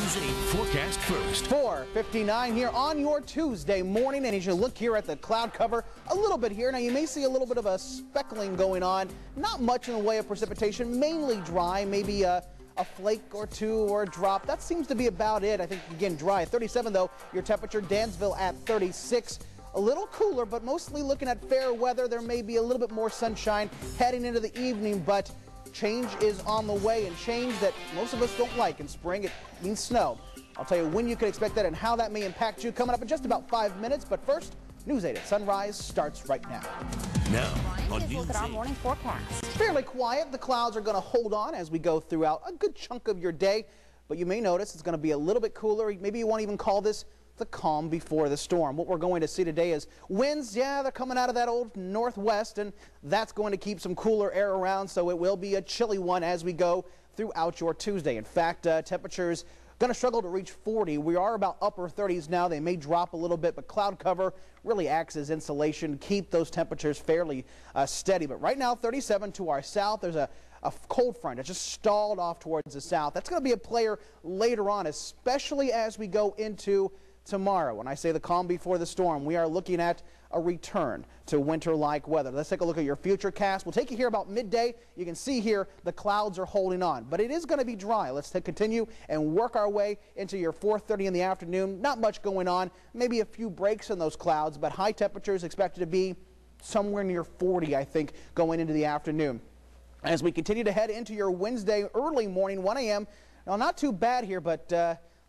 News 8 forecast first. 4:59 here on your Tuesday morning, and as you look here at the cloud cover a little bit here, now you may see a little bit of a speckling going on. Not much in the way of precipitation, mainly dry, maybe a flake or two or a drop. That seems to be about it. I think, again, dry. 37, though, your temperature. Dansville at 36. A little cooler, but mostly looking at fair weather. There may be a little bit more sunshine heading into the evening, but change is on the way, and change that most of us don't like. In spring, it means snow. I'll tell you when you can expect that and how that may impact you coming up in just about 5 minutes. But first, News 8 at Sunrise starts right now. Now, on News News at our 8. morning forecast. Fairly quiet. The clouds are going to hold on as we go throughout a good chunk of your day, but you may notice it's going to be a little bit cooler. Maybe you won't even call this the calm before the storm. What we're going to see today is winds. Yeah, they're coming out of that old northwest, and that's going to keep some cooler air around, so it will be a chilly one as we go throughout your Tuesday. In fact, temperatures going to struggle to reach 40. We are about upper 30s now. They may drop a little bit, but cloud cover really acts as insulation, keep those temperatures fairly steady. But right now, 37 to our south. There's a cold front that just stalled off towards the south. That's going to be a player later on, especially as we go into tomorrow. When I say the calm before the storm, we are looking at a return to winter-like weather. Let's take a look at your future cast. We'll take you here about midday. You can see here the clouds are holding on, but it is going to be dry. Let's continue and work our way into your 4:30 in the afternoon. Not much going on, maybe a few breaks in those clouds, but high temperatures expected to be somewhere near 40, I think, going into the afternoon. As we continue to head into your Wednesday early morning, 1 a.m. Now, not too bad here, but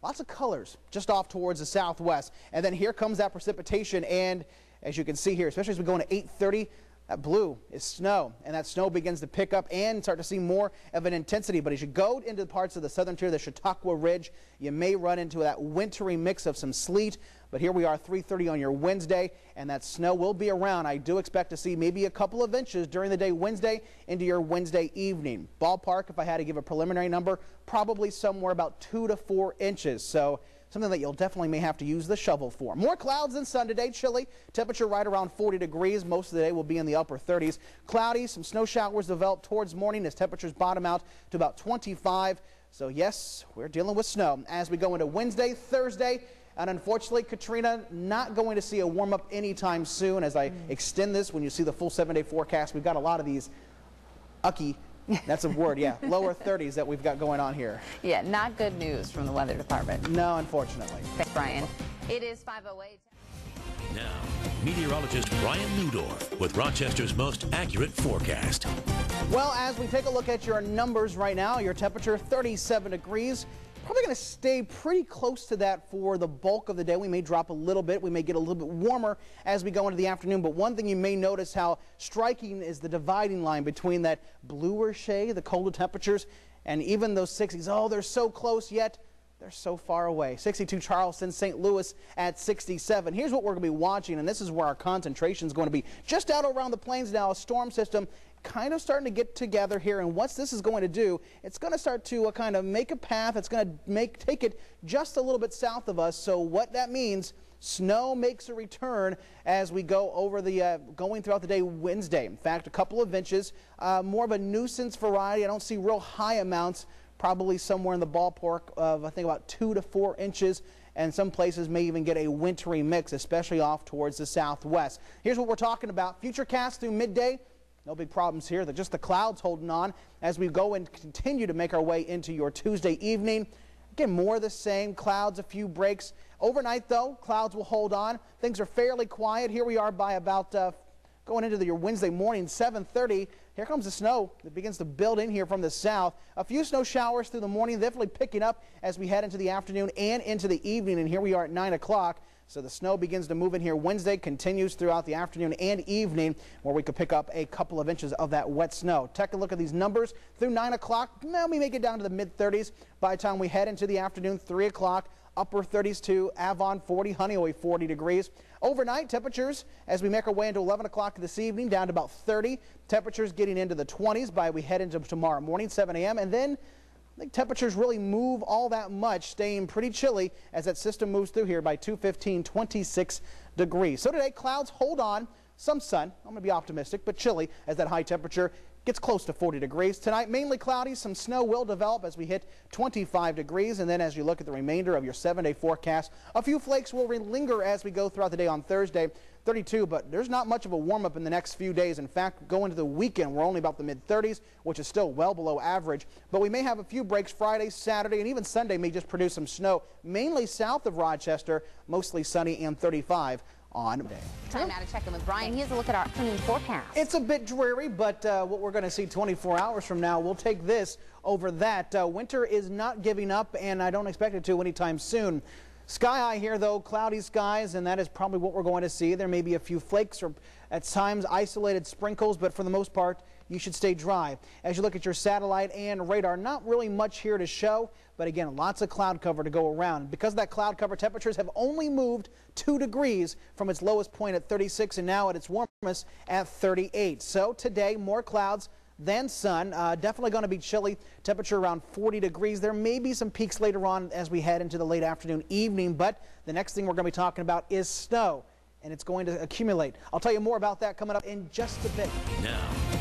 lots of colors just off towards the southwest. And then here comes that precipitation. And as you can see here, especially as we go into 8:30, that blue is snow. And that snow begins to pick up and start to see more of an intensity. But as you go into parts of the southern tier, the Chautauqua Ridge, you may run into that wintry mix of some sleet. But here we are, 3:30 on your Wednesday, and that snow will be around. I do expect to see maybe a couple of inches during the day Wednesday into your Wednesday evening. Ballpark, if I had to give a preliminary number, probably somewhere about 2 to 4 inches. So something that you'll definitely may have to use the shovel for. More clouds than sun today. Chilly. Temperature right around 40 degrees. Most of the day will be in the upper 30s. Cloudy. Some snow showers develop towards morning as temperatures bottom out to about 25. So yes, we're dealing with snow as we go into Wednesday, Thursday. And unfortunately, Katrina, not going to see a warm-up anytime soon. As I extend this, when you see the full 7-day forecast, we've got a lot of these that's a word, yeah, lower 30s that we've got going on here. Yeah, not good news from the weather department. No, unfortunately. Thanks, Brian. It is 5:08. Now, meteorologist Brian Neudorff with Rochester's most accurate forecast. Well, as we take a look at your numbers right now, your temperature 37 degrees. Probably going to stay pretty close to that for the bulk of the day. We may drop a little bit. We may get a little bit warmer as we go into the afternoon. But one thing you may notice how striking is the dividing line between that bluer shade, the colder temperatures, and even those 60s. Oh, they're so close, yet they're so far away. 62 Charleston, St. Louis at 67. Here's what we're going to be watching, and this is where our concentration is going to be. Just out around the plains now, a storm system kind of starting to get together here, and what this is going to do, it's going to start to kind of make a path. It's going to take it just a little bit south of us. So what that means, snow makes a return as we go over the going throughout the day Wednesday. In fact, a couple of inches, more of a nuisance variety. I don't see real high amounts, probably somewhere in the ballpark of, I think, about 2 to 4 inches. And some places may even get a wintry mix, especially off towards the southwest. Here's what we're talking about. Futurecast through midday. No big problems here. They're just the clouds holding on as we go and continue to make our way into your Tuesday evening. Again, more of the same. Clouds, a few breaks. Overnight, though, clouds will hold on. Things are fairly quiet. Here we are by about going into your Wednesday morning, 7:30. Here comes the snow that begins to build in here from the south. A few snow showers through the morning, definitely picking up as we head into the afternoon and into the evening. And here we are at 9 o'clock. So the snow begins to move in here Wednesday, continues throughout the afternoon and evening, where we could pick up a couple of inches of that wet snow. Take a look at these numbers through 9 o'clock. Now we make it down to the mid-30s by the time we head into the afternoon, 3 o'clock. Upper 30s to Avon 40, Honeoye 40 degrees. Overnight temperatures as we make our way into 11 o'clock this evening down to about 30. Temperatures getting into the 20s by we head into tomorrow morning, 7 a.m. And then I think temperatures really move all that much, staying pretty chilly as that system moves through here by 2:15, 26 degrees. So today, clouds hold on. Some sun. I'm going to be optimistic, but chilly as that high temperature Gets close to 40 degrees. Tonight, mainly cloudy. Some snow will develop as we hit 25 degrees. And then as you look at the remainder of your 7-day forecast, a few flakes will linger as we go throughout the day on Thursday. 32, but there's not much of a warm-up in the next few days. In fact, going into the weekend, we're only about the mid-30s, which is still well below average. But we may have a few breaks Friday, Saturday, and even Sunday may just produce some snow, mainly south of Rochester, mostly sunny and 35 on Monday. Time now to check in with Brian. He has a look at our afternoon forecast. It's a bit dreary, but what we're going to see 24 hours from now, we'll take this over that. Winter is not giving up, and I don't expect it to anytime soon. Sky high here, though, cloudy skies, and that is probably what we're going to see. There may be a few flakes or at times isolated sprinkles, but for the most part, you should stay dry. As you look at your satellite and radar, not really much here to show, but again, lots of cloud cover to go around. Because of that cloud cover, temperatures have only moved 2 degrees from its lowest point at 36 and now at its warmest at 38. So today, more clouds than sun. Definitely going to be chilly. Temperature around 40 degrees. There may be some peaks later on as we head into the late afternoon, evening, but the next thing we're going to be talking about is snow, and it's going to accumulate. I'll tell you more about that coming up in just a bit. Now,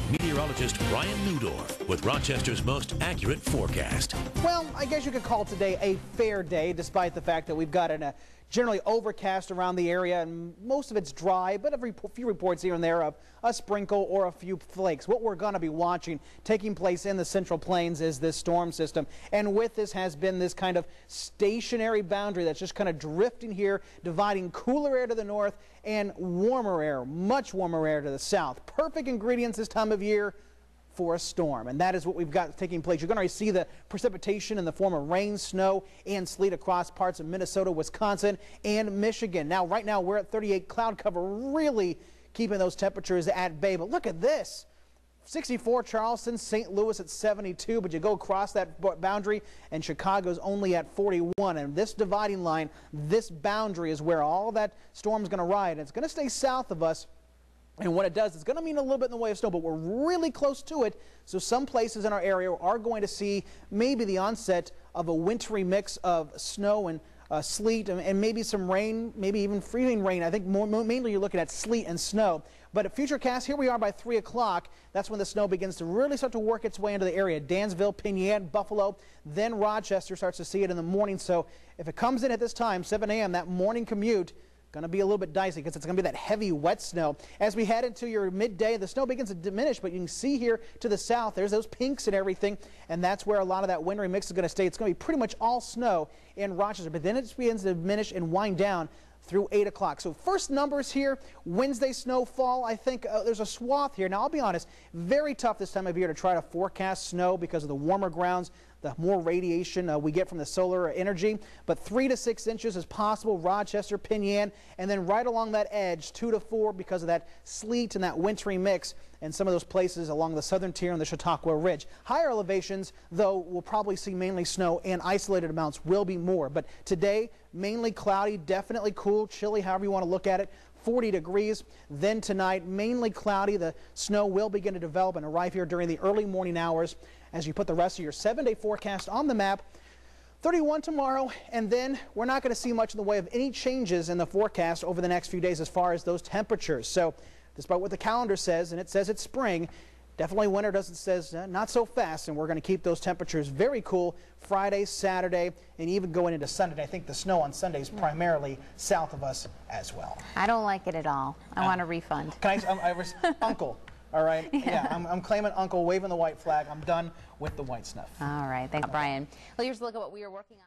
meteorologist Brian Neudorff with Rochester's most accurate forecast. Well, I guess you could call today a fair day, despite the fact that we've got a generally overcast around the area, and most of it's dry, but a few reports here and there of a sprinkle or a few flakes. What we're going to be watching taking place in the Central Plains is this storm system, and with this has been this kind of stationary boundary that's just kind of drifting here, dividing cooler air to the north and warmer air, much warmer air to the south. Perfect ingredients this time of year for a storm, and that is what we've got taking place. You're going to see the precipitation in the form of rain, snow, and sleet across parts of Minnesota, Wisconsin, and Michigan. Now, right now, we're at 38 cloud cover, really keeping those temperatures at bay. But look at this. 64 Charleston, St. Louis at 72, but you go across that boundary and Chicago's only at 41. And this dividing line, this boundary is where all that storm's going to ride. And it's going to stay south of us. And what it does, it's going to mean a little bit in the way of snow, but we're really close to it. So some places in our area are going to see maybe the onset of a wintry mix of snow and sleet and maybe some rain, maybe even freezing rain. I think mainly you're looking at sleet and snow. But at Futurecast, here we are by 3 o'clock. That's when the snow begins to really start to work its way into the area. Dansville, Pinion, Buffalo, then Rochester starts to see it in the morning. So if it comes in at this time, 7 a.m., that morning commute, going to be a little bit dicey because it's going to be that heavy wet snow. As we head into your midday, the snow begins to diminish, but you can see here to the south, there's those pinks and everything, and that's where a lot of that wintry mix is going to stay. It's going to be pretty much all snow in Rochester, but then it begins to diminish and wind down through 8 o'clock. So first numbers here, Wednesday snowfall. I think there's a swath here. Now, I'll be honest, very tough this time of year to try to forecast snow because of the warmer grounds, the more radiation we get from the solar energy. But 3 to 6 inches is possible, Rochester, Pinion, and then right along that edge, 2 to 4 because of that sleet and that wintry mix and some of those places along the southern tier and the Chautauqua Ridge. Higher elevations, though, we'll probably see mainly snow and isolated amounts will be more. But today, mainly cloudy, definitely cool, chilly, however you want to look at it. 40 degrees. Then tonight, mainly cloudy. The snow will begin to develop and arrive here during the early morning hours as you put the rest of your 7-day forecast on the map. 31 tomorrow, and then we're not going to see much in the way of any changes in the forecast over the next few days as far as those temperatures. So despite what the calendar says, and it says it's spring, definitely winter doesn't says not so fast, and we're going to keep those temperatures very cool Friday, Saturday, and even going into Sunday. I think the snow on Sunday is primarily south of us as well. I don't like it at all. I want a refund. Can Uncle? All right. Yeah, I'm claiming Uncle, waving the white flag. I'm done with the white snuff. All right. Thanks, Brian. Well, here's a look at what we are working on.